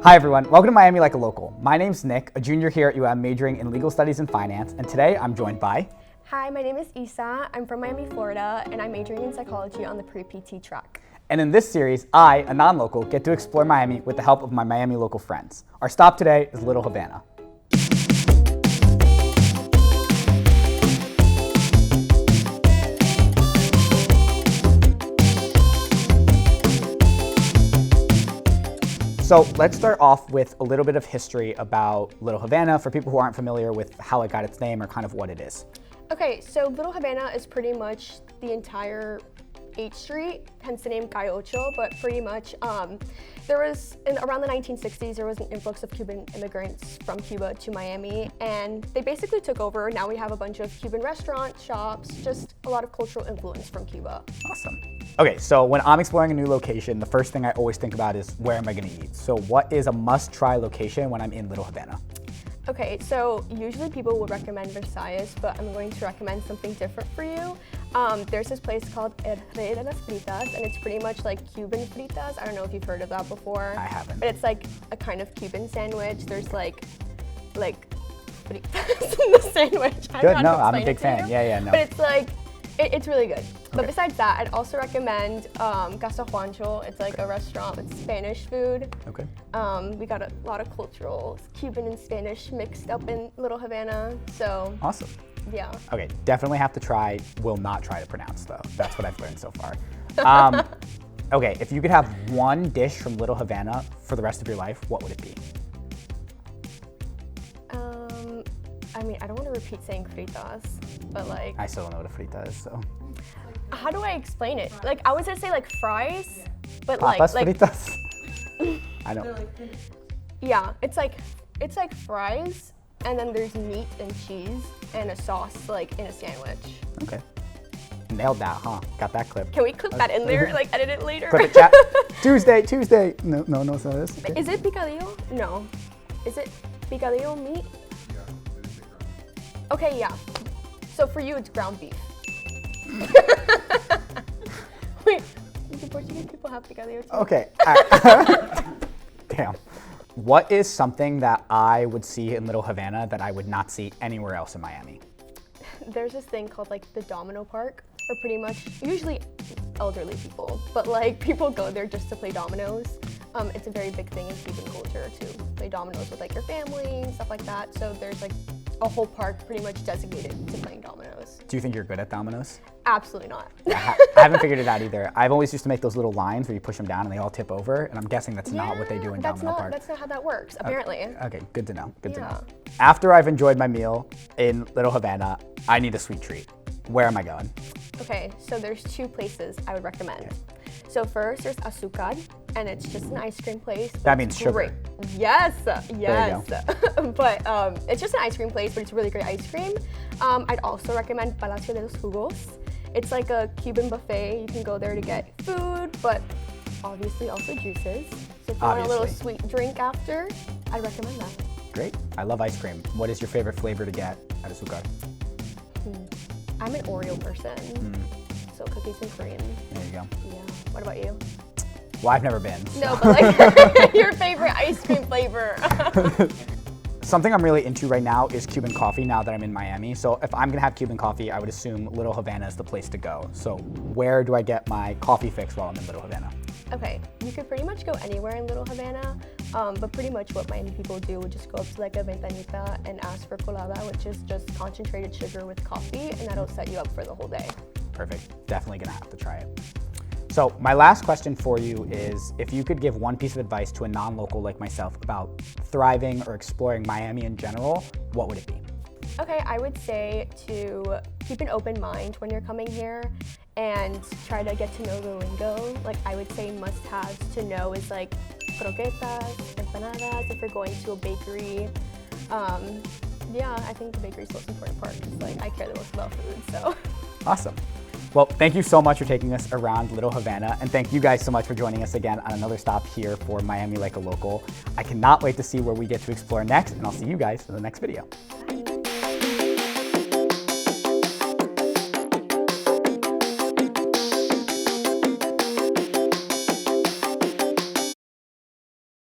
Hi everyone, welcome to Miami Like a Local. My name's Nick, a junior here at UM majoring in legal studies and finance, and today I'm joined by... Hi, my name is Isa. I'm from Miami, Florida, and I'm majoring in psychology on the pre-PT track. And in this series, I, a non-local, get to explore Miami with the help of my Miami local friends. Our stop today is Little Havana. So let's start off with a little bit of history about Little Havana for people who aren't familiar with how it got its name or kind of what it is. Okay, so Little Havana is pretty much the entire 8th Street, hence the name Calle Ocho, but pretty much there was, around the 1960s, there was an influx of Cuban immigrants from Cuba to Miami, and they basically took over. Now we have a bunch of Cuban restaurants, shops, just a lot of cultural influence from Cuba. Awesome. Okay, so when I'm exploring a new location, the first thing I always think about is where am I gonna eat? So what is a must-try location when I'm in Little Havana? Okay, so usually people will recommend Versailles, but I'm going to recommend something different for you. There's this place called El Rey de las Fritas, and it's pretty much like Cuban fritas. I don't know if you've heard of that before. I haven't. But it's like a kind of Cuban sandwich. There's like fritas in the sandwich. Good, no, I'm a big fan. Yeah, no. But it's like, it's really good. But Okay. besides that, I'd also recommend Casa Juancho. It's like a restaurant with Spanish food. Okay. We got a lot of cultural Cuban and Spanish mixed up in Little Havana, so Awesome. yeah. Okay, definitely have to try, will not try to pronounce though. That's what I've learned so far. Okay, if you could have one dish from Little Havana for the rest of your life, what would it be? I mean, I don't want to repeat saying fritas, but like, I still don't know what a frita is, so. how do I explain it? Like, I was gonna say like fries, but Papas like, fritas? I know. yeah, it's like fries, and then there's meat and cheese and a sauce like in a sandwich. Okay. Nailed that, huh? Got that clip. Can we clip that in there, like edit it later? Clip it, chat. Tuesday. No, it's not this. Okay. Is it picadillo? No. Is it picadillo meat? Okay, yeah. So for you, it's ground beef. Wait, do Portuguese people have picadillo too? Okay. All right. Damn. What is something that I would see in Little Havana that I would not see anywhere else in Miami? There's this thing called like the Domino Park, or pretty much, usually elderly people, but like people go there just to play dominoes. It's a very big thing in Cuban culture to play dominoes with like your family and stuff like that. So there's like a whole park pretty much designated to playing dominoes. Do you think you're good at dominoes? Absolutely not. I haven't figured it out either. I've always used to make those little lines where you push them down and they all tip over, and I'm guessing that's not what they do in Domino Park. That's not how that works, apparently. Okay, good to know. Good to Yeah. know. After I've enjoyed my meal in Little Havana, I need a sweet treat. Where am I going? Okay, so there's two places I would recommend. So first, there's Azúcar, and it's just an ice cream place. That means sugar. Great. Yes. There you But it's just an ice cream place, but it's really great ice cream. I'd also recommend Palacio de los Jugos. It's like a Cuban buffet. You can go there to get food, but obviously also juices. So if you want a little sweet drink after, I'd recommend that. Great. I love ice cream. What is your favorite flavor to get at Azúcar? I'm an Oreo person, so cookies and cream. There you go. Yeah. What about you? Well, I've never been. So. No, but like your favorite ice cream flavor. Something I'm really into right now is Cuban coffee now that I'm in Miami. So if I'm gonna have Cuban coffee, I would assume Little Havana is the place to go. So where do I get my coffee fix while I'm in Little Havana? Okay, you could pretty much go anywhere in Little Havana, but pretty much what Miami people do would just go up to like a ventanita and ask for colada, which is just concentrated sugar with coffee, and that'll set you up for the whole day. Perfect. Definitely gonna have to try it. So my last question for you is, if you could give one piece of advice to a non-local like myself about thriving or exploring Miami in general, what would it be? Okay, I would say to keep an open mind when you're coming here and try to get to know the lingo. Like I would say must-haves to know is like croquetas, empanadas, if you're going to a bakery. Yeah, I think the bakery is the most important part because like I care the most about food, so. Awesome. Well, thank you so much for taking us around Little Havana, and thank you guys so much for joining us again on another stop here for Miami Like a Local. I cannot wait to see where we get to explore next, and I'll see you guys in the next video.